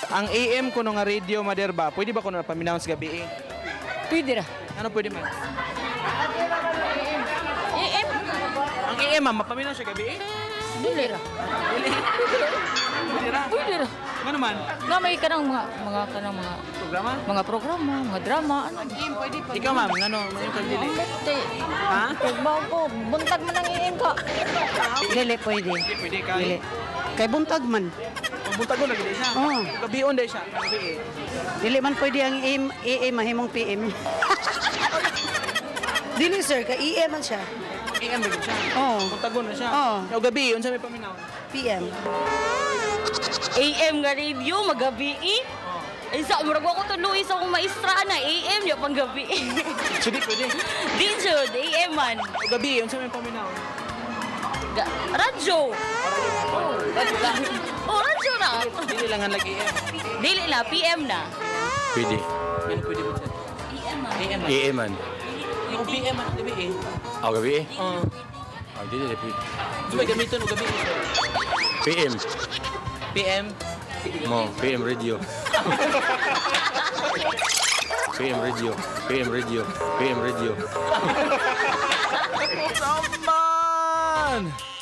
Ang AM ko nga radio, Mader ba? Pwede ba ko na paminaw sa gabi? Pwede ra. Ano pwede man? AM. Ang AM, ma'am, mapaminaw siya gabi? Dili ra. Pwede ra. Pwede ra. Ano man? Nga may kanang mga Programa? mga programa, mga drama, ano. Ikaw, ma'am, ano? Mayroon kang dili? Hindi. Ha? Trabaho ko, buntag man ang iim ka. Dili pwede. Hindi, pwede ka. Dili. Kay buntag man. Ang buntag ko lagi di siya. Oo. Gabion di siya. Gabi Dili man pwede ang AM mahimong PM. Dili sir, kay EM man siya. AM lagi siya. Oo. Buntagon na siya. Oo. Yung gabi, yun sa may paminaw. PM. AM nga radio, magabi Isa, murag ako tuloy sa akong maestra na AM niya pang gabi. Sige, pwede. Di jud, AM man. Yung gabi, yun sa may paminaw. Radyo. Oh, radyo na. Dili lang ang lagi AM. Dili na, PM na. Pwede. Ano pwede ba siya? AM man. AM. AM man. Yung PM ang gabi eh. Aw gabi eh. Oo. Aw dili pwede. So, may gamiton o gabi. PM. PM. Mo, PM radio. PM radio. PM radio. PM radio. Saman!